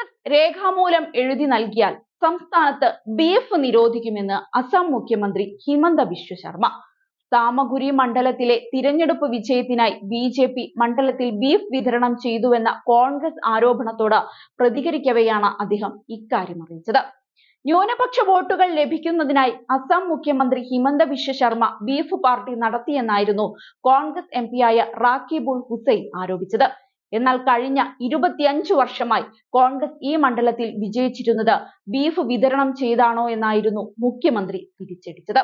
കോൺഗ്രസ് രേഖാമൂലം എഴുതി നൽകിയാൽ സംസ്ഥാനത്ത് ബീഫ് നിരോധിക്കുമെന്ന് അസം മുഖ്യമന്ത്രി ഹിമന്ത ബിശ്വ ശർമ്മ. സാമഗുരി മണ്ഡലത്തിലെ തിരഞ്ഞെടുപ്പ് വിജയത്തിനായി ബി.ജെ.പി. മണ്ഡലത്തിൽ ബീഫ് വിതരണം ചെയ്തുവെന്ന കോൺഗ്രസ് ആരോപണത്തോട് പ്രതികരിക്കവെയാണ് അദ്ദേഹം ഇക്കാര്യം അറിയിച്ചത്. ന്യൂനപക്ഷ വോട്ടുകൾ ലഭിക്കുന്നതിനായി അസം മുഖ്യമന്ത്രി ഹിമന്ത ബിശ്വ ശർമ്മ ബീഫ് പാർട്ടി നടത്തിയെന്നായിരുന്നു കോൺഗ്രസ് എംപിയായ റാക്കിബുൾ ഹുസൈൻ ആരോപിച്ചത്. എന്നാൽ കഴിഞ്ഞ 25 വർഷമായി കോൺഗ്രസ് ഈ മണ്ഡലത്തിൽ വിജയിച്ചിരുന്നത് ബീഫ് വിതരണം ചെയ്താണോ എന്നായിരുന്നു മുഖ്യമന്ത്രി തിരിച്ചടിച്ചത്.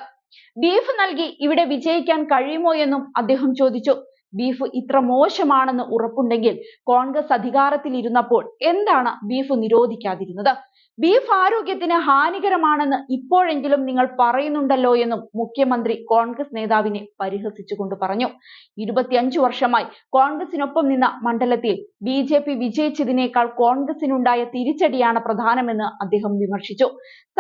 ബീഫ് നൽകി ഇവിടെ വിജയിക്കാൻ കഴിയുമോ എന്നും അദ്ദേഹം ചോദിച്ചു. ബീഫ് ഇത്ര മോശമാണെന്ന് ഉറപ്പുണ്ടെങ്കിൽ കോൺഗ്രസ് അധികാരത്തിൽ ഇരുന്നപ്പോൾ എന്താണ് ബീഫ് നിരോധിക്കാതിരുന്നത്? ബീഫ് ആരോഗ്യത്തിന് ഹാനികരമാണെന്ന് ഇപ്പോഴെങ്കിലും നിങ്ങൾ പറയുന്നുണ്ടല്ലോ എന്നും മുഖ്യമന്ത്രി കോൺഗ്രസ് നേതാവിനെ പരിഹസിച്ചുകൊണ്ട് പറഞ്ഞു. 25 വർഷമായി കോൺഗ്രസിനൊപ്പം നിന്ന മണ്ഡലത്തിൽ ബി.ജെ.പി. വിജയിച്ചതിനേക്കാൾ കോൺഗ്രസിനുണ്ടായ തിരിച്ചടിയാണ് പ്രധാനമെന്ന് അദ്ദേഹം വിമർശിച്ചു.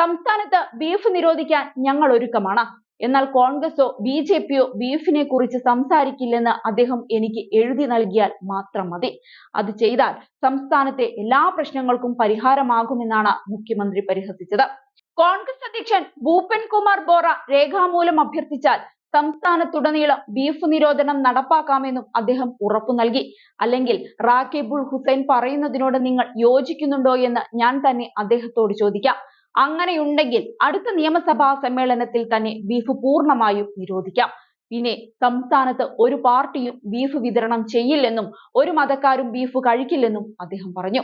സംസ്ഥാനത്ത് ബീഫ് നിരോധിക്കാൻ ഞങ്ങൾ ഒരുക്കമാണ്. എന്നാൽ കോൺഗ്രസോ ബി.ജെ.പിയോ ബീഫിനെ കുറിച്ച് സംസാരിക്കില്ലെന്ന് അദ്ദേഹം എനിക്ക് എഴുതി നൽകിയാൽ മാത്രം മതി. അത് ചെയ്താൽ സംസ്ഥാനത്തെ എല്ലാ പ്രശ്നങ്ങൾക്കും പരിഹാരമാകുമെന്നാണ് മുഖ്യമന്ത്രി പരിഹസിച്ചത്. കോൺഗ്രസ് അധ്യക്ഷൻ ഭൂപൻ കുമാർ ബോറ രേഖാമൂലം അഭ്യർത്ഥിച്ചാൽ സംസ്ഥാനത്തുടനീളം ബീഫ് നിരോധനം നടപ്പാക്കാമെന്നും അദ്ദേഹം ഉറപ്പു നൽകി. അല്ലെങ്കിൽ റാക്കിബുൾ ഹുസൈൻ പറയുന്നതിനോട് നിങ്ങൾ യോജിക്കുന്നുണ്ടോ എന്ന് ഞാൻ തന്നെ അദ്ദേഹത്തോട് ചോദിക്കാം. അങ്ങനെയുണ്ടെങ്കിൽ അടുത്ത നിയമസഭാ സമ്മേളനത്തിൽ തന്നെ ബീഫ് പൂർണ്ണമായും നിരോധിക്കാം. പിന്നെ സംസ്ഥാനത്ത് ഒരു പാർട്ടിയും ബീഫ് വിതരണം ചെയ്യില്ലെന്നും ഒരു മതക്കാരും ബീഫ് കഴിക്കില്ലെന്നും അദ്ദേഹം പറഞ്ഞു.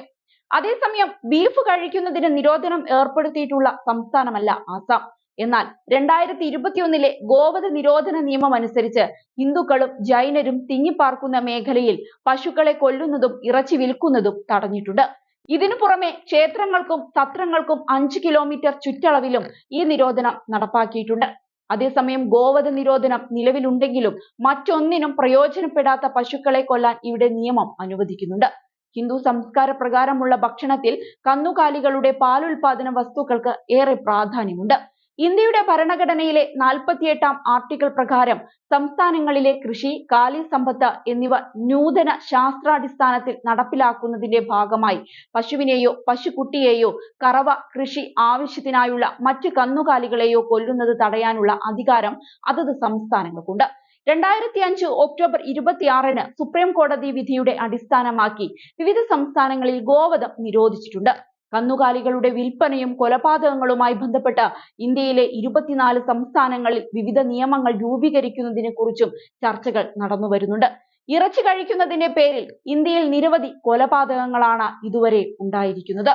അതേസമയം ബീഫ് കഴിക്കുന്നതിന് നിരോധനം ഏർപ്പെടുത്തിയിട്ടുള്ള സംസ്ഥാനമല്ല ആസാം. എന്നാൽ 2021 ഗോവധ നിരോധന നിയമം അനുസരിച്ച് ഹിന്ദുക്കളും ജൈനരും തിങ്ങിപ്പാർക്കുന്ന മേഖലയിൽ പശുക്കളെ കൊല്ലുന്നതും ഇറച്ചി വിൽക്കുന്നതും തടഞ്ഞിട്ടുണ്ട്. ഇതിനു പുറമെ ക്ഷേത്രങ്ങൾക്കും സത്രങ്ങൾക്കും 5 കിലോമീറ്റർ ചുറ്റളവിലും ഈ നിരോധനം നടപ്പാക്കിയിട്ടുണ്ട്. അതേസമയം ഗോവധ നിരോധനം നിലവിലുണ്ടെങ്കിലും മറ്റൊന്നിനും പ്രയോജനപ്പെടാത്ത പശുക്കളെ കൊല്ലാൻ ഇവിടെ നിയമം അനുവദിക്കുന്നുണ്ട്. ഹിന്ദു സംസ്കാര പ്രകാരമുള്ള ഭക്ഷണത്തിൽ കന്നുകാലികളുടെ പാലുൽപാദന വസ്തുക്കൾക്ക് ഏറെ പ്രാധാന്യമുണ്ട്. ഇന്ത്യയുടെ ഭരണഘടനയിലെ 48-ാം ആർട്ടിക്കിൾ പ്രകാരം സംസ്ഥാനങ്ങളിലെ കൃഷി, കാലിസമ്പത്ത് എന്നിവ നൂതന ശാസ്ത്രാടിസ്ഥാനത്തിൽ നടപ്പിലാക്കുന്നതിന്റെ ഭാഗമായി പശുവിനെയോ പശുക്കുട്ടിയെയോ കറവ, കൃഷി ആവശ്യത്തിനായുള്ള മറ്റ് കന്നുകാലികളെയോ കൊല്ലുന്നത് തടയാനുള്ള അധികാരം അതത് സംസ്ഥാനങ്ങൾക്കുണ്ട്. 2005 ഒക്ടോബർ 26 സുപ്രീം കോടതി വിധിയുടെ അടിസ്ഥാനമാക്കി വിവിധ സംസ്ഥാനങ്ങളിൽ ഗോവധം നിരോധിച്ചിട്ടുണ്ട്. കന്നുകാലികളുടെ വിൽപ്പനയും കൊലപാതകങ്ങളുമായി ബന്ധപ്പെട്ട് ഇന്ത്യയിലെ 24 സംസ്ഥാനങ്ങളിൽ വിവിധ നിയമങ്ങൾ രൂപീകരിക്കുന്നതിനെ കുറിച്ചും ചർച്ചകൾ നടന്നു വരുന്നുണ്ട്. ഇറച്ചി കഴിക്കുന്നതിന്റെ പേരിൽ ഇന്ത്യയിൽ നിരവധി കൊലപാതകങ്ങളാണ് ഇതുവരെ ഉണ്ടായിരിക്കുന്നത്.